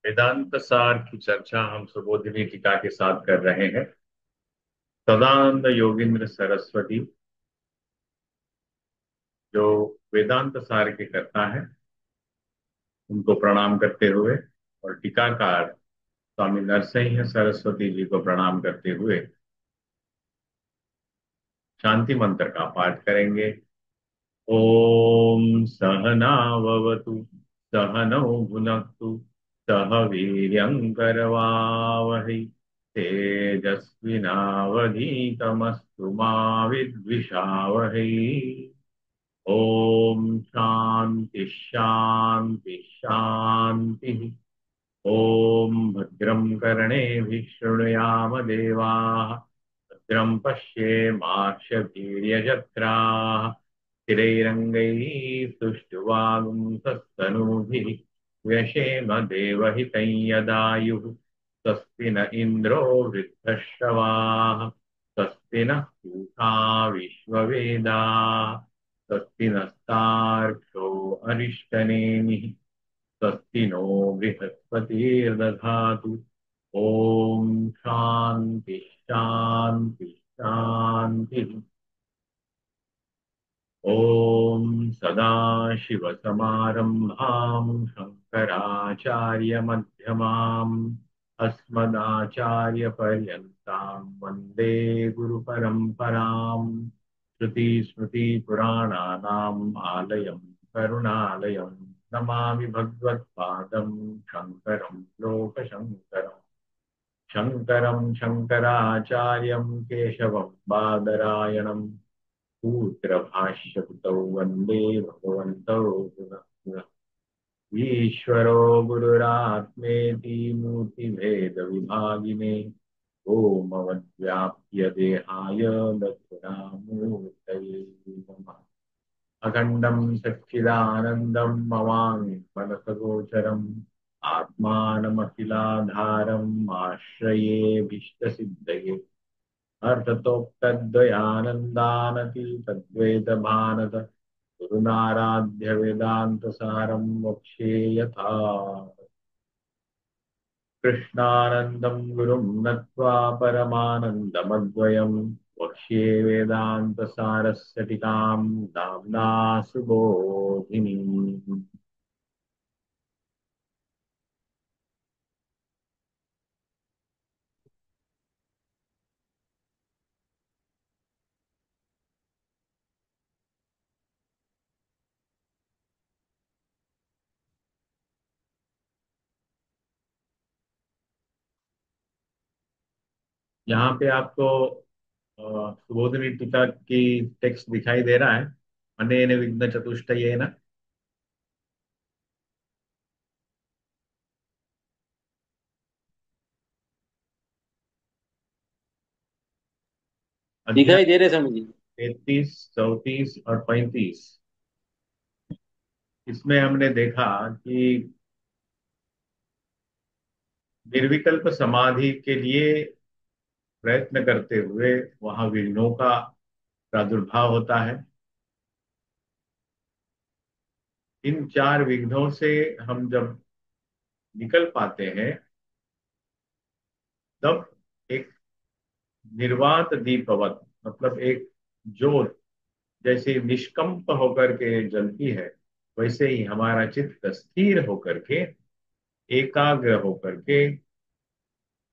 वेदांत सार की चर्चा हम सुबोधिनी टीका के साथ कर रहे हैं। सदानंद योगींद्र सरस्वती जो वेदांत सार के कर्ता है, उनको प्रणाम करते हुए और टीकाकार स्वामी नरसिंह सरस्वती जी को प्रणाम करते हुए शांति मंत्र का पाठ करेंगे। ओम सहनाववतु सहनौ भुनक्तु सह वीर्यङ्करवावहै तेजस्विनावधीतमस्तु मा विद्विषावहै। ओम शांति शांति शांति। ओम भद्रं कर्णेभिः शृणुयाम देवाः, भद्रं पश्येमाक्षभिर्यजत्राः, स्थिरैरङ्गैः सुष्ठुवागुंसस्तनूभिः व्यशेम देवहितं यदायुः। स्वस्ति न इन्द्रो वृद्धश्रवाः, स्वस्ति नः पूषा विश्ववेदाः, स्वस्ति नस्तार्क्ष्यो अरिष्टनेमिः, स्वस्ति नो बृहस्पतिर्दधातु। ओम शांति शांति शांति। ओम सदाशिवसमारंभां शंकराचार्यमध्यमाम् अस्मदाचार्यपर्यन्तां वन्दे गुरुपरम्पराम्। श्रुतिस्मृतिपुराणानाम् आलयं करुणालयं नमामि भगवत्पादं शङ्करं लोकशङ्करम्। शङ्करं शङ्कराचार्यं केशवं बादरायणम् सूत्रभाष्यकृतौ वन्दे भगवन्तौ पुनः पुनः। ईश्वरो गुरुरात्मेति मूर्तिभेदविभागिने व्योमवद्व्याप्य देहाय दक्षिणामूर्तये नमः। अखण्डं सच्चिदानन्दं ममामि मनसगोचरम् आत्मानमखिलाधारम् आश्रयेऽभीष्टसिद्धये। अर्थतोक्तद्वयानन्दानतीतद्वैतभानत गुरुनाराध्य वेदान्तसारं वक्ष्ये यथा। कृष्णानन्दं गुरुं नत्वा परमानन्दमद्वयम् वक्ष्ये वेदान्तसारस्य टीकां नाम्ना सुबोधिनीम्। यहाँ पे आपको सुबोधिनी टीका की टेक्स्ट दिखाई दे रहा है। अनेन विघ्न चतुष्टयेन अध्याय दिखाई दे रहे समझ जी। 33, 34 और 35। इसमें हमने देखा कि निर्विकल्प समाधि के लिए प्रयत्न करते हुए वहां विघ्नों का प्रादुर्भाव होता है। इन चार विघ्नों से हम जब निकल पाते हैं, तब एक निर्वात दीपवत, मतलब एक ज्योत जैसे निष्कंप होकर के जलती है, वैसे ही हमारा चित्त स्थिर होकर के, एकाग्र होकर के,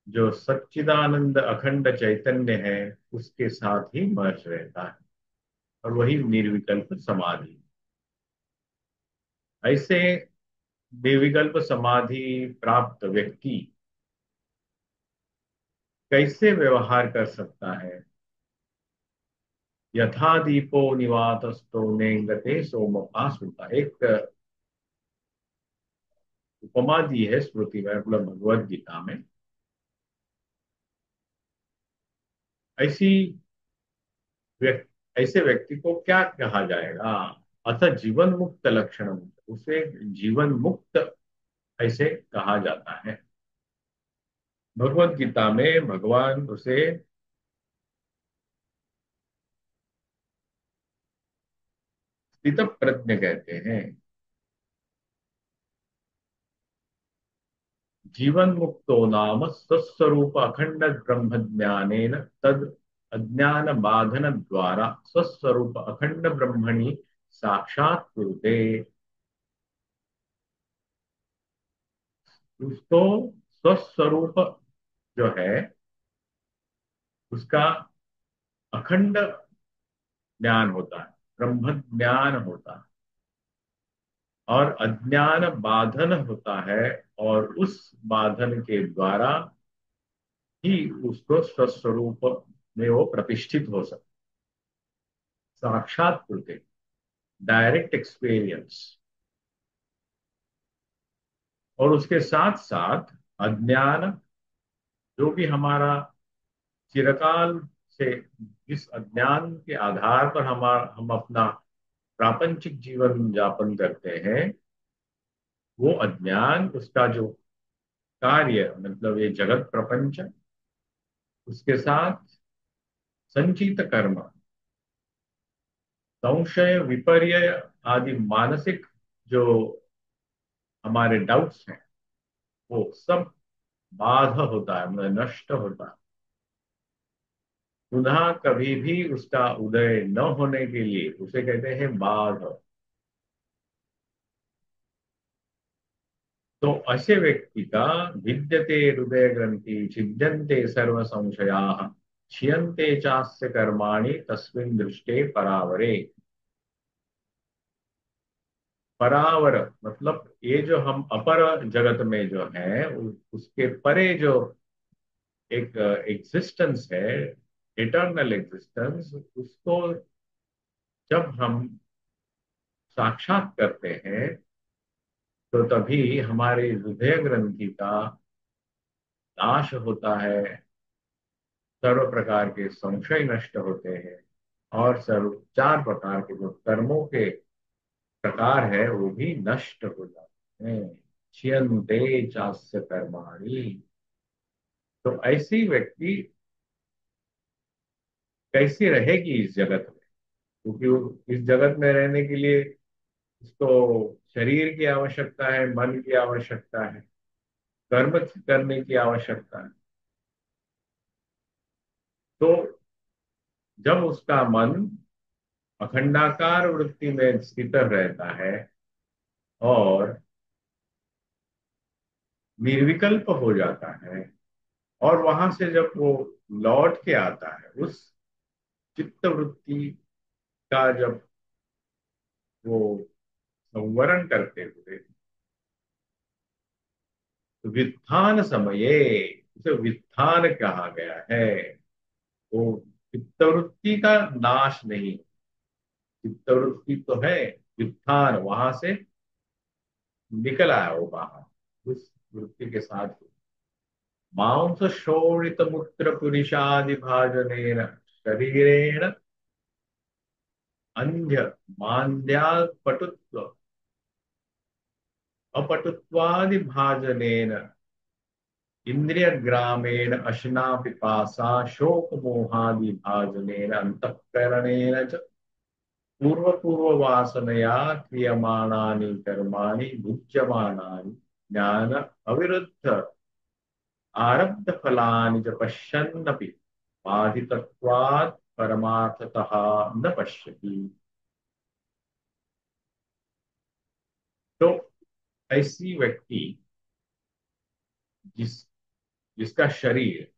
जो सच्चिदानंद अखंड चैतन्य है उसके साथ ही मर्ज रहता है, और वही निर्विकल्प समाधि। ऐसे निर्विकल्प समाधि प्राप्त व्यक्ति कैसे व्यवहार कर सकता है। यथा दीपो निवातस्थो नेंगते सोमपा सुता, एक उपमा दी है स्मृति में, मतलब भगवत गीता में। ऐसी ऐसे व्यक्ति को क्या कहा जाएगा। अतः जीवन मुक्त लक्षण, उसे जीवन मुक्त ऐसे कहा जाता है। भगवत गीता में भगवान उसे स्थित प्रज्ञ कहते हैं। जीवन मुक्तो नाम स्वस्वरूप अखंड ब्रह्म ज्ञानेन तद अज्ञान बाधन द्वारा स्वस्वरूप अखंड ब्रह्मणि साक्षात कुरुते। उसको स्वस्वरूप जो है उसका अखंड ज्ञान होता है, ब्रह्म ज्ञान होता है, और अज्ञान बाधन होता है, और उस बाधन के द्वारा ही उसको स्वस्वरूप में वो प्रतिष्ठित हो सकता, साक्षात होते, डायरेक्ट एक्सपीरियंस। और उसके साथ साथ अज्ञान, जो भी हमारा चिरकाल से जिस अज्ञान के आधार पर हम अपना प्रापंचिक जीवन यापन करते हैं, वो अज्ञान, उसका जो कार्य मतलब ये जगत प्रपंच, उसके साथ संचित कर्म, संशय विपर्य आदि मानसिक जो हमारे डाउट्स हैं, वो सब बाध होता है, मतलब नष्ट होता है। पुनः कभी भी उसका उदय न होने के लिए उसे कहते हैं बाध। तो ऐसे व्यक्ति का भिद्यते हृदय ग्रंथि छिद्यन्ते सर्व संशया क्षीयन्ते चास्य कर्माणि तस्मिन् दृष्टे परावरे। परावर मतलब ये जो हम अपर जगत में जो है उसके परे जो एक एग्जिस्टेंस है, इटर्नल एग्जिस्टेंस, उसको जब हम साक्षात करते हैं तो तभी हमारे हृदय ग्रंथि का नाश होता है, सर्व प्रकार के संशय नष्ट होते हैं, और सर्व चार प्रकार के जो कर्मों के प्रकार है वो भी नष्ट हो जाते हैं। क्षीयन्ते चास्य कर्माणि। तो ऐसी व्यक्ति कैसी रहेगी इस जगत में, क्योंकि इस जगत में रहने के लिए उसको शरीर की आवश्यकता है, मन की आवश्यकता है, कर्म करने की आवश्यकता है। तो जब उसका मन अखंडाकार वृत्ति में स्थित रहता है और निर्विकल्प हो जाता है, और वहां से जब वो लौट के आता है उस चित्त वृत्ति का, जब वो संवरण करते हुए वित्थान समये, उसे वित्थान कहा गया है। वो चित्तवृत्ति का नाश नहीं, चित्तवृत्ति तो है, व्युत्थान वहां से निकल आया वो बाहर उस वृत्ति के साथ। मांस शोणित मूत्र पुरुषादि भाजनेन शरीरेण अंध्य मांद्या पटुत्व अपटुत्वादि भाजनेन इंद्रिय ग्रामेण अशना पिपासा शोक मोहादि भाजनेन अंतःकरणेन च पूर्व पूर्व वासनया क्रियमाणानि कर्माणि भुज्यमानानि ज्ञान अविरुद्ध आरब्ध फलानि च पश्यन्नपि बाधितत्वात् परमार्थतः न पश्यति। तो ऐसी व्यक्ति जिसका शरीर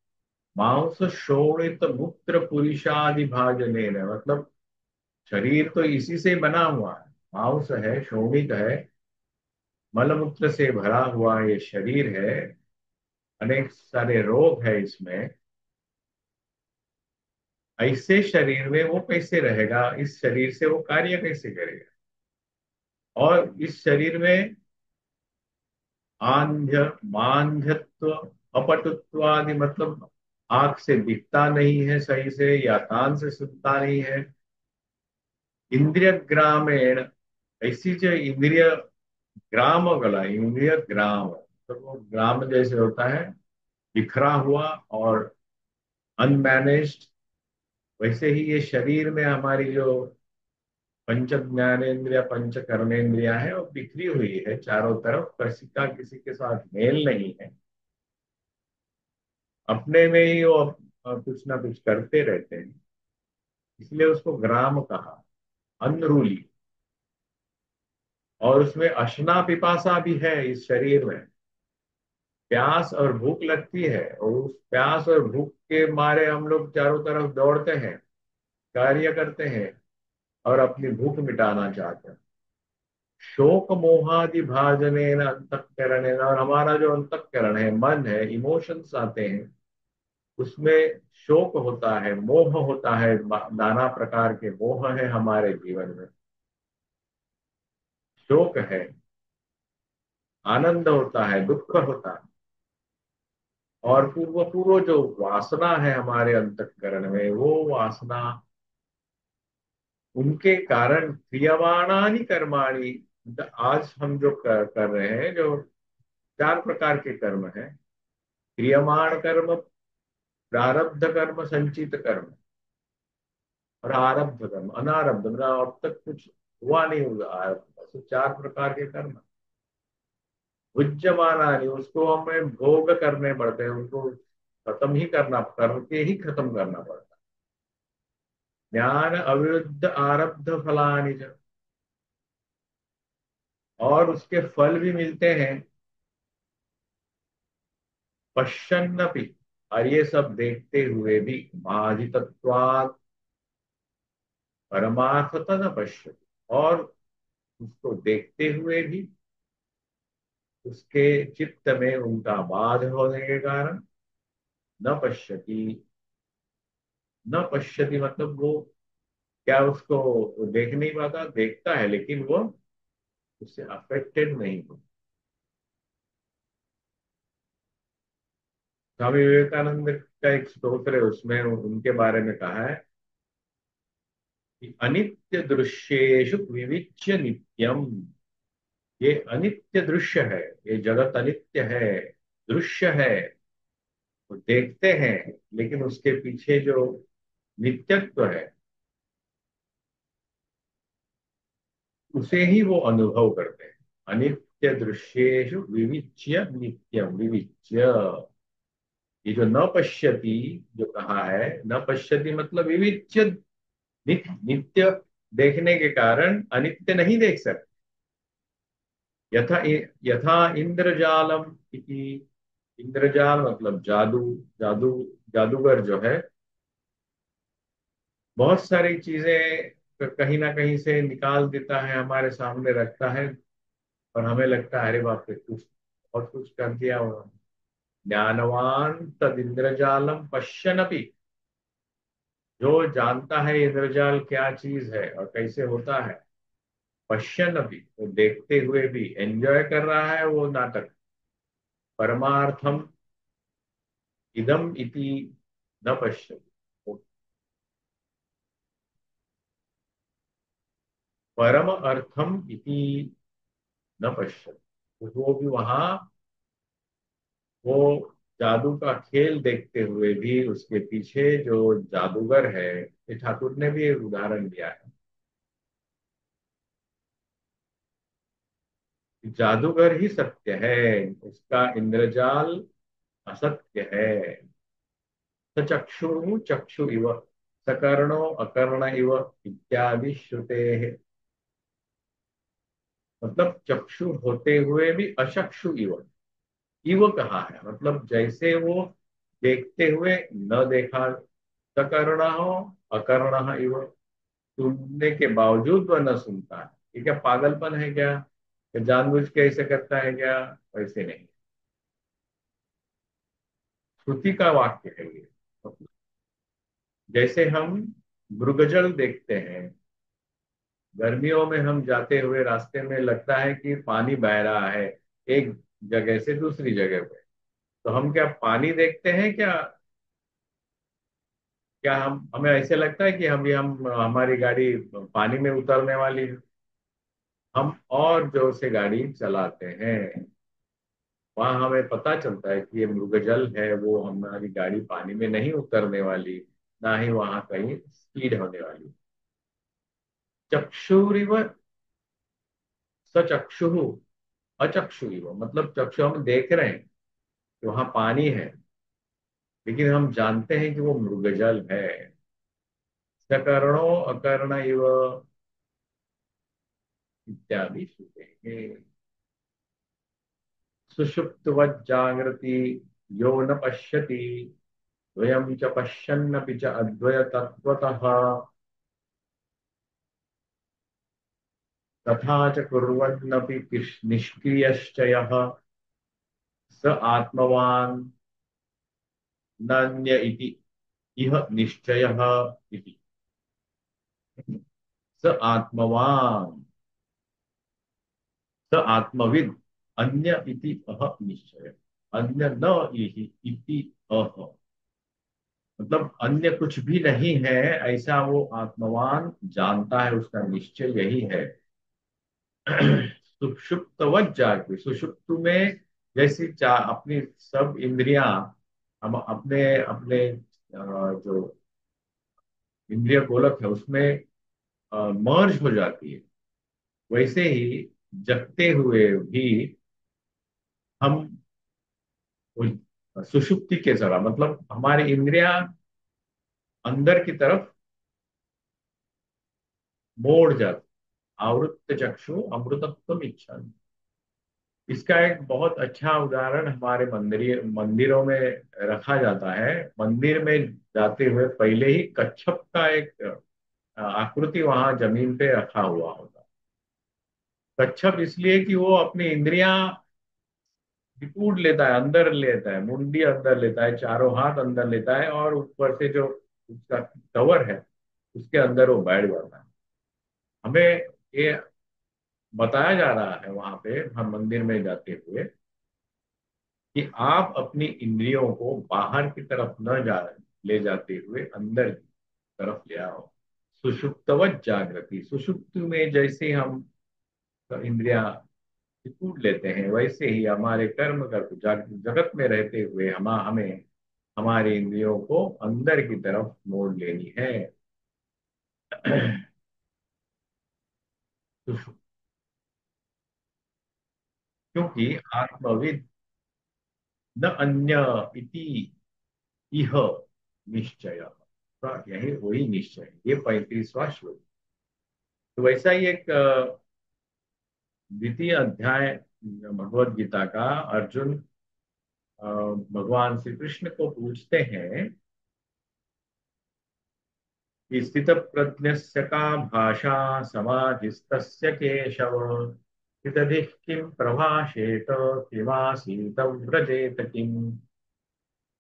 मांस शोणित मूत्र पुरुषादि भाजने, मतलब शरीर तो इसी से बना हुआ है, मांस है, शोणित है, मलमूत्र से भरा हुआ ये शरीर है, अनेक सारे रोग है इसमें। ऐसे शरीर में वो कैसे रहेगा, इस शरीर से वो कार्य कैसे करेगा। और इस शरीर में आंध्य मांध्यत्व अपटुत्व आदि, मतलब आंख से दिखता नहीं है सही से, या कान से सुनता नहीं है। इंद्रिय ग्रामेण, ऐसी जो इंद्रिय ग्राम गला, इंद्रिय ग्राम, तो वो ग्राम जैसे होता है बिखरा हुआ और अनमैनेज्ड, वैसे ही ये शरीर में हमारी जो पंच ज्ञानेन्द्रिय पंच कर्मेंद्रिया है वो बिखरी हुई है चारों तरफ, किसी का किसी के साथ मेल नहीं है। अपने में ही वो कुछ ना कुछ करते रहते हैं, इसलिए उसको ग्राम कहा, अनरूली। और उसमें अशना पिपासा भी है इस शरीर में। प्यास और भूख लगती है, और उस प्यास और भूख के मारे हम लोग चारों तरफ दौड़ते हैं, कार्य करते हैं, और अपनी भूख मिटाना चाहते हैं। शोक मोहादि भाजने अंतःकरण, और हमारा जो अंतःकरण है, मन है, इमोशंस आते हैं, उसमें शोक होता है, मोह होता है, नाना प्रकार के मोह है हमारे जीवन में। शोक है, आनंद होता है, दुख होता है। और पूर्व पूर्व जो वासना है हमारे अंतःकरण में, वो वासना, उनके कारण क्रियमाणानि कर्माणि, आज हम जो कर रहे हैं, जो चार प्रकार के कर्म हैं। क्रियमाण कर्म, प्रारब्ध कर्म, संचित कर्म, और आरब्ध कर्म, अनारब्ध, मतलब अब तक कुछ हुआ नहीं, हुआ आरब्ध, ऐसे चार प्रकार के कर्म। भुज्यमानानि, उसको हमें भोग करने पड़ते हैं, उनको खत्म ही करना, करके ही खत्म करना पड़ता है। ज्ञान अविरुद्ध आरब्ध फलानि च, और उसके फल भी मिलते हैं। पश्यन्नपि, और ये सब देखते हुए भी, बाधितत्वात् परमार्थत न पश्यति, और उसको देखते हुए भी उसके चित्त में उनका बाध होने के कारण न पश्यति। न पश्यति मतलब वो क्या, उसको देख नहीं पाता, देखता है लेकिन वो उससे अफेक्टेड नहीं हो। स्वामी विवेकानंद का एक स्तोत्र है, उसमें उनके बारे में कहा है कि अनित्य दृश्येषु विविच्य नित्यम। ये अनित्य दृश्य है, ये जगत अनित्य है, दृश्य है, वो देखते हैं, लेकिन उसके पीछे जो नित्यत्व है, उसे ही वो अनुभव करते हैं। अनित्य दृश्येषु विविच्य नित्यम, विविच्य। ये जो न पश्यति जो कहा है, न पश्यति मतलब विविच्य, नित्य देखने के कारण अनित्य नहीं देख सकते। यथा यथा इंद्रजालम इति, इंद्रजाल मतलब जादू, जादू, जादूगर जो है, बहुत सारी चीजें कहीं ना कहीं से निकाल देता है, हमारे सामने रखता है, और हमें लगता है अरे बाप रे, कुछ बहुत कुछ कर दिया उन्होंने। ज्ञानवान तद इंद्रजालम पश्यनपि, जो जानता है इंद्रजाल क्या चीज है और कैसे होता है, पश्यनपि, वो देखते हुए भी एंजॉय कर रहा है वो नाटक। परमार्थम इदम इति न पश्यति, वो परम अर्थम इति न पश्यति, वो भी वहां, वो जादू का खेल देखते हुए भी उसके पीछे जो जादूगर है, ये ठाकुर ने भी एक उदाहरण दिया है। जादूगर ही सत्य है, उसका इंद्रजाल असत्य है। सचक्षु चक्षु इव, सकर्णो अकर्ण इव, इत्यादि श्रुते। मतलब चक्षु होते हुए भी अचक्षु इव, इव कहा है मतलब जैसे वो देखते हुए न देखा। सकर्ण हो अकर्ण इव, सुनने के बावजूद वह न सुनता है। ये क्या पागलपन है क्या, कि जानबूझ के ऐसे करता है क्या? वैसे नहीं, श्रुति का वाक्य है ये। जैसे हम मृगजल देखते हैं, गर्मियों में हम जाते हुए रास्ते में लगता है कि पानी बह रहा है एक जगह से दूसरी जगह पे, तो हम क्या पानी देखते हैं क्या? क्या हम, हमें ऐसे लगता है कि हम हमारी गाड़ी पानी में उतरने वाली है? हम और जोर से गाड़ी चलाते हैं, वहां हमें पता चलता है कि ये मृगजल है, वो हमारी गाड़ी पानी में नहीं उतरने वाली, ना ही वहां कहीं स्पीड होने वाली। चक्षुरिव सचक्षु, अचक्षुरिव मतलब चक्षु हम देख रहे हैं कि वहां पानी है, लेकिन हम जानते हैं कि वो मृगजल है। सकर्णो अकर्ण इव इत्यादि श्रुते सुषुप्तवत् जागृति यो न पश्यति द्वयं च पश्यन्नपि च अद्वयतत्त्वतः तथा च कुर्वन्नपि निष्क्रियश्च यः स आत्मवान् नान्य इति इह निश्चयः इति। स आत्मवान् स आत्मविद अन्य इति अह निश्चय। अन्य न इहि इति अह, मतलब अन्य कुछ भी नहीं है ऐसा वो आत्मवान जानता है, उसका निश्चय यही है। सुषुप्तवत जागृति, सुषुप्त में जैसी अपनी सब इंद्रियां हम अपने अपने जो इंद्रिय गोलक है उसमें मर्ज हो जाती है, वैसे ही जगते हुए भी हम सुषुप्ति के जरा मतलब हमारी इंद्रियां अंदर की तरफ मोड़ जाती। आवृत्त चक्षु अमृतत्व इच्छा। इसका एक बहुत अच्छा उदाहरण हमारे मंदिरों में रखा जाता है। मंदिर में जाते हुए पहले ही कच्छप का एक आकृति वहां जमीन पे रखा हुआ होता है। कच्छप इसलिए कि वो अपनी इंद्रियां सिकुड़ लेता है, अंदर लेता है, मुंडी अंदर लेता है, चारों हाथ अंदर लेता है और ऊपर से जो उसका कवर है उसके अंदर वो बैठ जाता है। हमें ये बताया जा रहा है वहां पे हम मंदिर में जाते हुए कि आप अपनी इंद्रियों को बाहर की तरफ न ले जाते हुए अंदर की तरफ ले आओ। सुषुप्तवत जागृति, सुषुप्त में जैसे हम इंद्रियां सिकुड़ लेते हैं वैसे ही हमारे कर्म कर जगत में रहते हुए हमें हमारी इंद्रियों को अंदर की तरफ मोड़ लेनी है। सुषुप्त, क्योंकि आत्मविद न अन्य इति इह निश्चय, यही वही निश्चय, ये 35वां श्लोक। तो वैसा ही एक द्वितीय अध्याय भगवत गीता का अर्जुन भगवान श्री कृष्ण को पूछते हैं कि स्थित प्रज्ञस्य का भाषा समाधिस्तस्य केशव स्थितधिः किं प्रभाषेत किमासीत व्रजेत किम।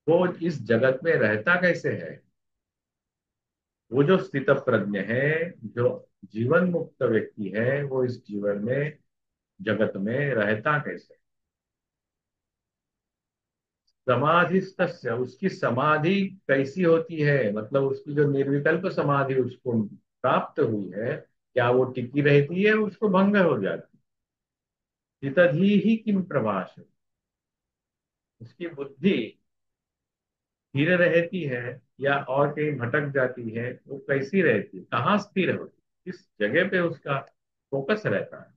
वो इस जगत में रहता कैसे है? वो जो स्थित प्रज्ञ है, जो जीवन मुक्त व्यक्ति है, वो इस जीवन में जगत में रहता कैसे? समाधिस्तस्य, उसकी समाधि कैसी होती है, मतलब उसकी जो निर्विकल्प समाधि उसको प्राप्त हुई है, क्या वो टिकी रहती है, उसको भंग हो जाती है? तदही ही किम प्रभाष, उसकी बुद्धि स्थिर रहती है या और कहीं भटक जाती है? वो कैसी रहती है, कहाँ स्थिर होती है, किस जगह पे उसका फोकस रहता है?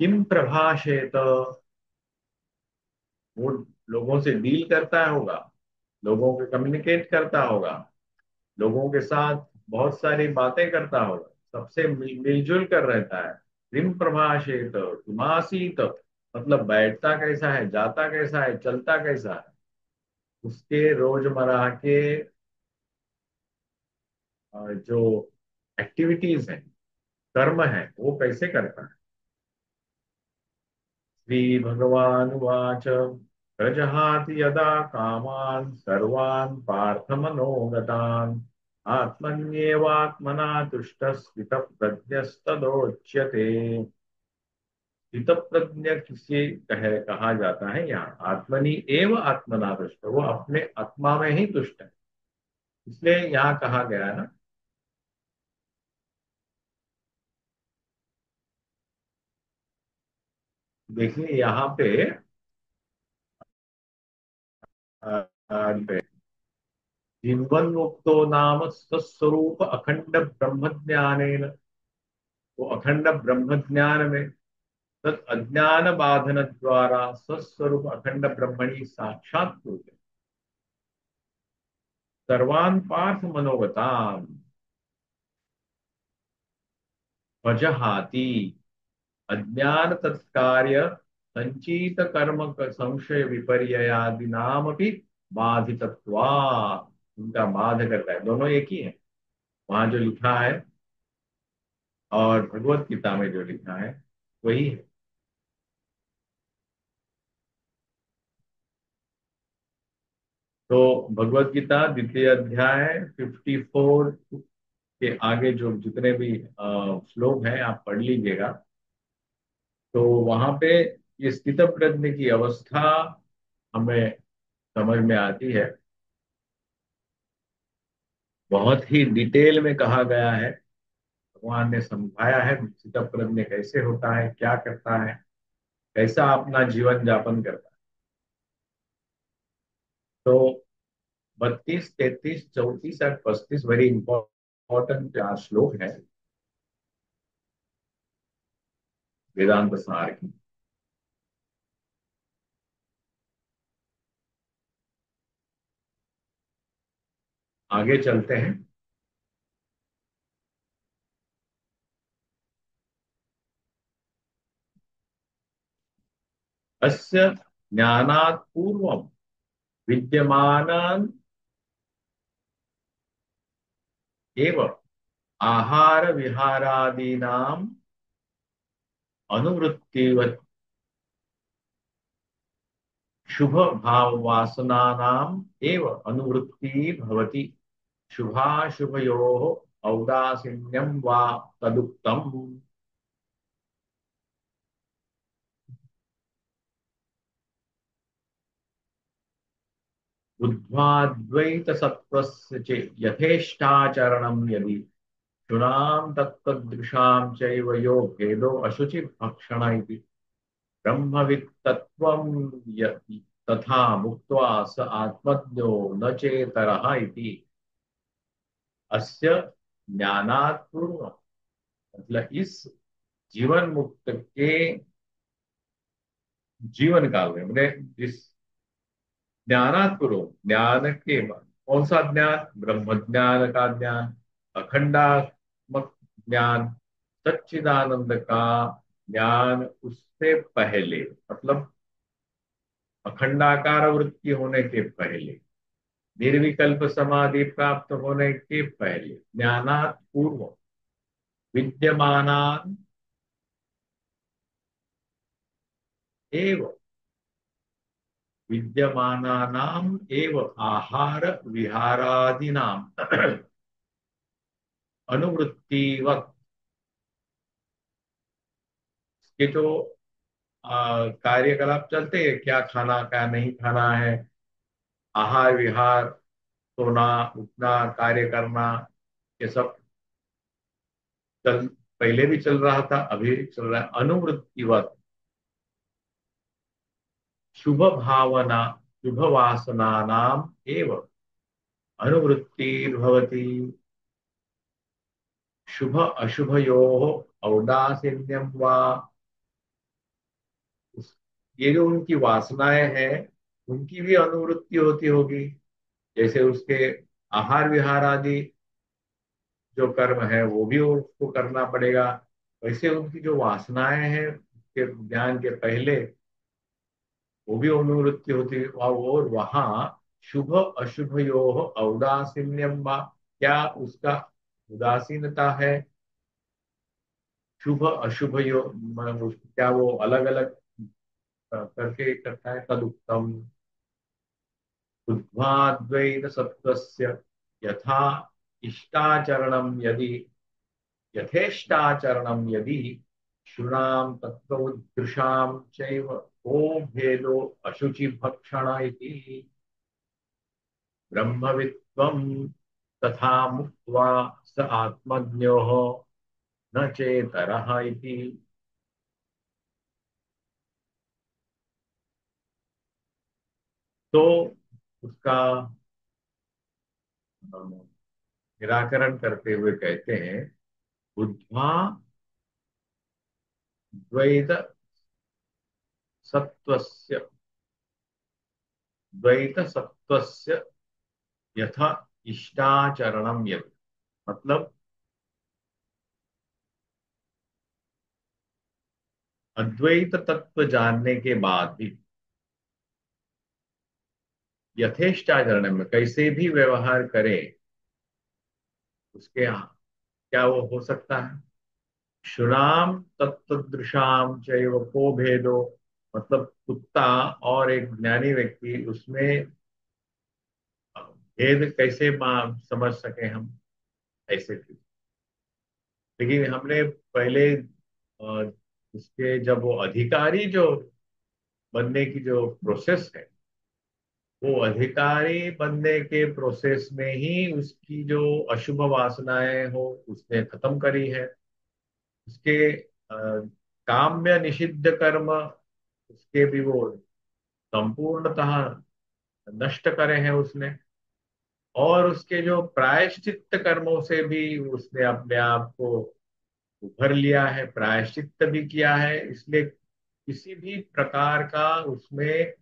किम प्रभाषेत, वो लोगों से डील करता होगा, लोगों को कम्युनिकेट करता होगा, लोगों के साथ बहुत सारी बातें करता होगा, सबसे मिलजुल कर रहता है। किम प्रभाषेत किमासीत, मतलब बैठता कैसा है, जाता कैसा है, चलता कैसा है, उसके रोजमर्रा के जो एक्टिविटीज हैं, कर्म है, वो कैसे करता है? श्री भगवान वाच प्रजहाति यदा कामान सर्वान् पार्थ मनोगतान् आत्मन्येवात्मना तुष्टः स्थितः प्रज्ञस्तदोच्यते। स्थित प्रज्ञ किसे कहा जाता है? यहाँ आत्मनि एव आत्मना तुष्ट, वो अपने आत्मा में ही तुष्ट है, इसलिए यहाँ कहा गया है ना। देखिए यहाँ पे जिन्वन्मुक्तो नाम स्वस्वरूप अखंड ब्रह्म ज्ञानेन, वो अखंड ब्रह्म ज्ञान में तत् अज्ञान बाधन द्वारा स्वस्वरूप अखंड ब्रह्मणि साक्षात होते, सर्वान् पार्थ मनोगतान् वजहाति अज्ञान तत्कार्य संचित कर्म संशय विपर्ययादिनामपि बाधितत्वा। उनका बाध करता है, दोनों एक ही है वहां जो लिखा है और भगवत गीता में जो लिखा है वही है। तो भगवत गीता द्वितीय अध्याय 54 के आगे जो जितने भी श्लोक हैं आप पढ़ लीजिएगा। तो वहां पे ये स्थित प्रज्ञ की अवस्था हमें समझ में आती है। बहुत ही डिटेल में कहा गया है, भगवान ने समझाया है स्थित प्रज्ञ कैसे होता है, क्या करता है, कैसा अपना जीवन यापन करता है। तो 32, 33, 34 और 35 वेरी इंपॉर्टेंट श्लोक है वेदांत सार की। आगे चलते हैं। अस्य ज्ञानात् पूर्वं विद्यमानान् एव आहार विहारादीनाम् अनुवृत्तिवत् शुभ भाव वासनानाम् एव अनुवृत्ति भवति। शुभाशुभयोः औदासीन्यं वा तदुक्तम्। बुद्ध्वाद्वैतसत्त्वस्य च यथेष्टाचरणं यदि शुनां तत्तदृशां चैव यो भेदो अशुचि भक्षण इति ब्रह्मवित्तत्वं यति तथा मुक्त्वा स आत्मज्ञो न चेतरः इति। अस्य ज्ञानात् पूर्व मतलब इस जीवन मुक्त के जीवन काल में मतलब इस ज्ञानात् पूर्व ज्ञान के बाद कौन सा ज्ञान, ब्रह्म ज्ञान का ज्ञान, अखंडात्मक ज्ञान, सच्चिदानंद का ज्ञान उससे पहले मतलब अखंडाकार वृत्ति होने के पहले, निर्विकल्प समाधि प्राप्त होने के पहले, ज्ञानात् पूर्व विद्यमानान एव विद्यमानानाम एव आहार विहारादीनाम अनुवृत्तिवत के जो कार्यकलाप चलते हैं, क्या खाना क्या नहीं खाना है, आहार विहार, सोना उठना, कार्य करना, ये सब चल पहले भी चल रहा था अभी भी चल रहा है। अनुवृत्तिवत शुभ भावना शुभ वासना नाम एव अनुवृत्तिर्भवति। शुभ अशुभयोः औदासीन्यम वा ये जो उनकी वासनाएं हैं उनकी भी अनुवृत्ति होती होगी। जैसे उसके आहार विहार आदि जो कर्म है वो भी उसको करना पड़ेगा, वैसे उनकी जो वासनाएं हैं उसके ज्ञान के पहले वो भी अनुवृत्ति होती है। और वहां शुभ अशुभ यो औदासीन्यम वा क्या उसका उदासीनता है, शुभ अशुभ यो क्या वो अलग अलग करके करता है, तदुक्तम। बुद्ध्वाद्वैत सत्त्वस्य यथा इष्टाचरणं यदि यथेष्टाचरणं यदि शूनां तत्त्वदृशां चैव को भेदो अशुचि भक्षण इति ब्रह्मवित्वं तथा मुक्त्वा स आत्मज्ञो न चेतरः इति। तो उसका निराकरण करते हुए कहते हैं बुद्ध्वा द्वैत सत्वस्य द्वैत सत्वस्य यथा इष्टाचरणम यत्, मतलब अद्वैत तत्व जानने के बाद भी यथेष्टाचरण में कैसे भी व्यवहार करे, उसके यहाँ क्या वो हो सकता है? शुनाम तत्दृशाम चैव को भेदो, मतलब कुत्ता और एक ज्ञानी व्यक्ति उसमें भेद कैसे समझ सके हम, ऐसे थे। लेकिन हमने पहले उसके जब वो अधिकारी जो बनने की जो प्रोसेस है, वो अधिकारी बनने के प्रोसेस में ही उसकी जो अशुभ वासनाएं हो उसने खत्म करी है। उसके काम्य निषिद्ध कर्म उसके भी वो संपूर्णतः नष्ट करे हैं उसने। और उसके जो प्रायश्चित्त कर्मों से भी उसने अपने आप को उभर लिया है, प्रायश्चित्त भी किया है। इसलिए किसी भी प्रकार का उसमें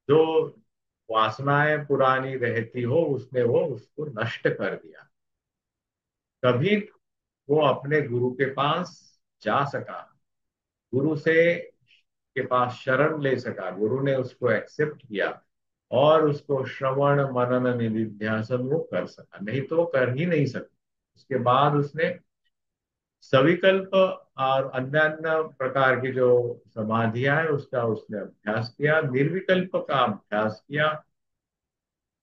जो वासनाएं पुरानी रहती हो उसने वो उसको नष्ट कर दिया। तभी वो अपने गुरु के पास जा सका, गुरु से के पास शरण ले सका, गुरु ने उसको एक्सेप्ट किया और उसको श्रवण मनन निधिध्यासन वो कर सका, नहीं तो वो कर ही नहीं सकता। उसके बाद उसने सविकल्प और अन्य अन्य प्रकार की जो समाधियां है उसका उसने अभ्यास किया, निर्विकल्प का अभ्यास किया,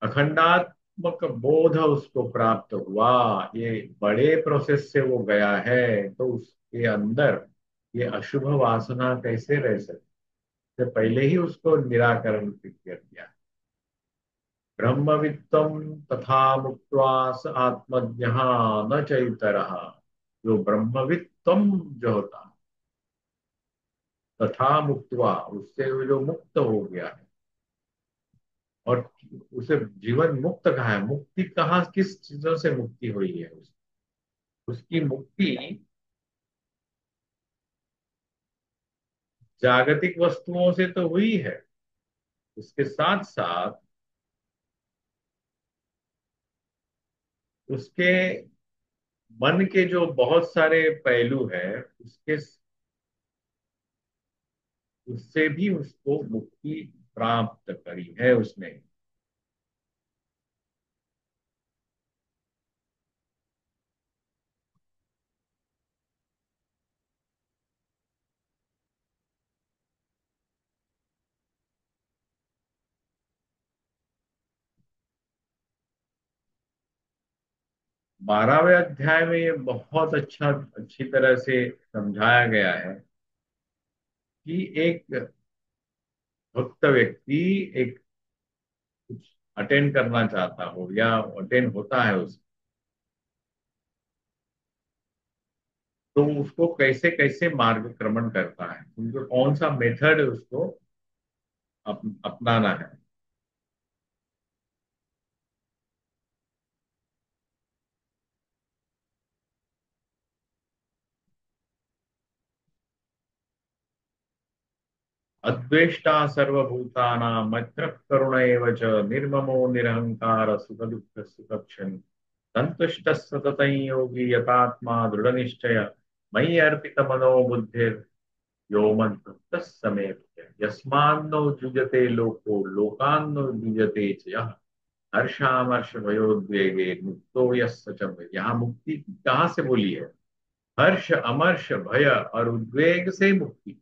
अखंडात्मक बोध उसको प्राप्त हुआ। ये बड़े प्रोसेस से वो गया है, तो उसके अंदर ये अशुभ वासना कैसे रह सकती है, पहले ही उसको निराकरण कर दिया। ब्रह्मवित्तम तथा मुक्त्वा स आत्मज्ञः न चैतरः, जो ब्रह्मवित्तम जो होता तथा मुक्त्वा, उससे वो जो मुक्त हो गया है। और उसे जीवन मुक्त कहा है, मुक्ति कहाँ किस चीजों से मुक्ति हुई है उसकी मुक्ति जागतिक वस्तुओं से तो हुई है, उसके साथ साथ उसके मन के जो बहुत सारे पहलू है उसके उससे भी उसको मुक्ति प्राप्त करी है उसने। 12वें अध्याय में ये बहुत अच्छी तरह से समझाया गया है कि एक भक्त व्यक्ति एक कुछ अटेंड करना चाहता हो या अटेंड होता है उस, तो उसको कैसे कैसे मार्गक्रमण करता है, उनको कौन सा मेथड उसको अपनाना है। अद्वेष्टा सर्वभूतानां मैत्रः करुण एव च, निर्ममो निरहंकार सुख दुःख सुखक्षमी, संतुष्टः सततं योगी यतात्मा दृढ़ निश्चय, मयि अर्पित मनो बुद्धिर यो मद्भक्तः स मे प्रियः। यस्मान्नो युज्यते लोको लोकान्नो युज्यते च यः, हर्षामर्ष भयोद्वेगे मुक्तो यस्य च मे। यहाँ मुक्ति कहाँ से बोली है? हर्ष अमर्ष भय और उद्वेग से मुक्ति,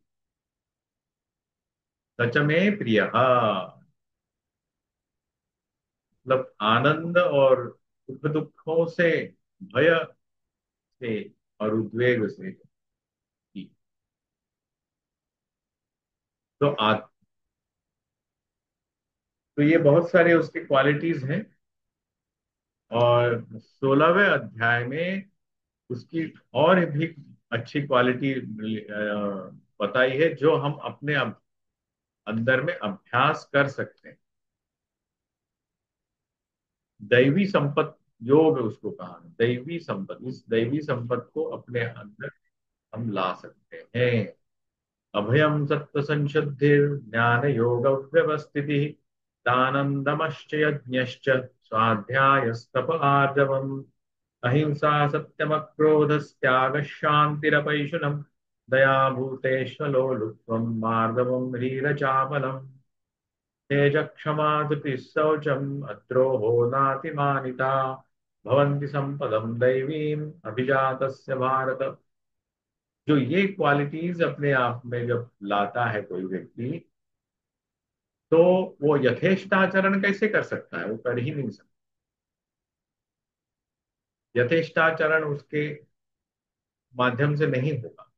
सच में प्रिय, मतलब आनंद और सुख दुखों से, भय से और उद्वेग से मुक्ति। तो तो ये बहुत सारे उसकी क्वालिटीज हैं। और 16वें अध्याय में उसकी और भी अच्छी क्वालिटी बताई है जो हम अपने अंदर में अभ्यास कर सकते हैं। दैवी संपत्ति योग उसको कहा, दैवी संपत्ति, इस दैवी संपत्ति को अपने अंदर हम ला सकते हैं। अभयम सत्व संशुद्धिर ज्ञान योग व्यवस्थिति, दानंदमश्च यज्ञश्च स्वाध्यायस्तप आर्जवम् अहिंसा सत्यमक्रोधस्त्यागः शान्तिरपैशुनम् दया भूतेष्वलोलुप्त्वम् मार्दवम् ह्रीरचापलम् तेजक्षमा धृतिः शौचम् अद्रोहो नातिमानिता भवन्ति संपदम् दैवीम् अभिजातस्य भारत। जो ये क्वालिटीज अपने आप में जब लाता है कोई व्यक्ति, तो वो यथेष्टाचरण कैसे कर सकता है? वो कर ही नहीं सकता। यथेष्टाचरण उसके माध्यम से नहीं होगा,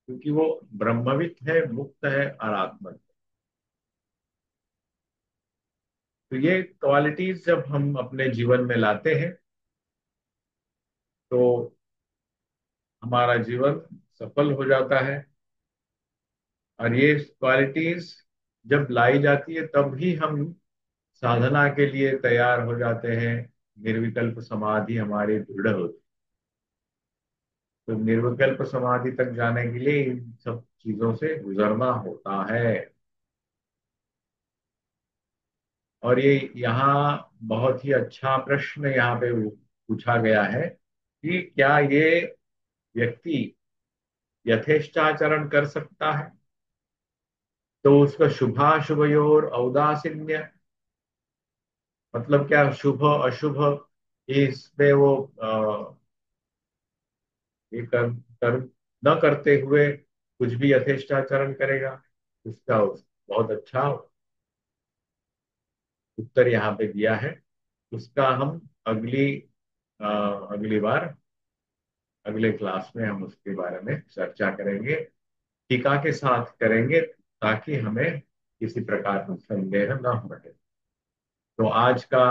क्योंकि वो ब्रह्मविद है, मुक्त है और आत्मन। तो ये क्वालिटीज जब हम अपने जीवन में लाते हैं, तो हमारा जीवन सफल हो जाता है। और ये क्वालिटीज जब लाई जाती है, तब ही हम साधना के लिए तैयार हो जाते हैं। निर्विकल्प समाधि हमारी दृढ़ होती है। तो निर्विकल्प समाधि तक जाने के लिए इन सब चीजों से गुजरना होता है। और ये यहाँ बहुत ही अच्छा प्रश्न यहाँ पे पूछा गया है कि क्या ये व्यक्ति यथेष्टाचरण कर सकता है? तो उसका शुभाशुभयोर औदासीन्य, मतलब क्या शुभ अशुभ इसमें वो ये कर न करते हुए कुछ भी यथेष्टाचरण करेगा? इसका बहुत अच्छा उत्तर यहाँ पे दिया है। उसका हम अगली बार अगले क्लास में हम उसके बारे में चर्चा करेंगे, टीका के साथ करेंगे, ताकि हमें किसी प्रकार का संदेह न बने। तो आज का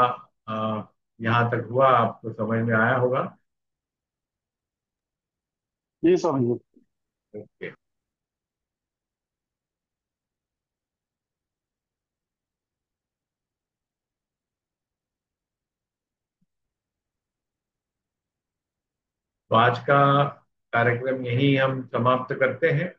यहाँ तक हुआ, आपको समझ में आया होगा। जी समझिए। ओके। तो आज का कार्यक्रम यही हम समाप्त करते हैं।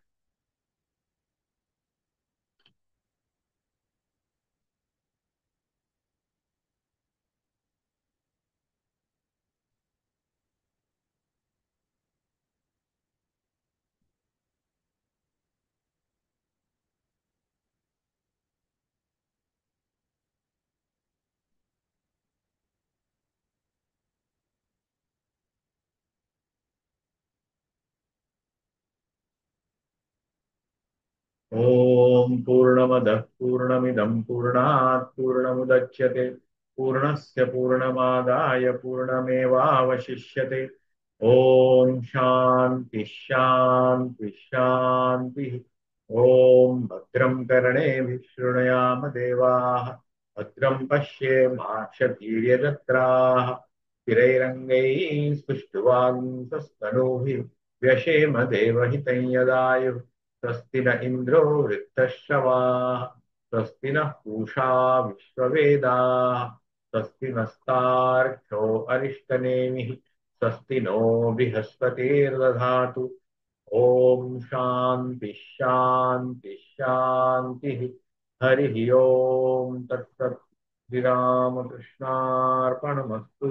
ओम पूर्णमदः पूर्णमिदं पूर्णात् पूर्णमुदच्यते पूर्णस्य पूर्णमादाय पूर्णमेवावशिष्यते। ओम शांति शांति शांति। ओम भद्रं कर्णेभिः शृणुयाम देवाः, भद्रं पश्येमाक्षधीर्यजत्राः, स्थिरैरङ्गैः सुष्ठुवागुंसस्तनूभिः व्यशेम देवहितं यदायुः। स्वस्ति न इंद्रो वृद्धश्रवाः, स्वस्ति नः पूषा विश्ववेदाः, स्वस्ति नस्तार्क्ष्यो अरिष्टनेमिः, स्वस्ति नो बृहस्पतिर्दधातु। ओम शांति शांति शांति। हरि ओम तत्सत्। श्री रामकृष्णार्पणमस्तु।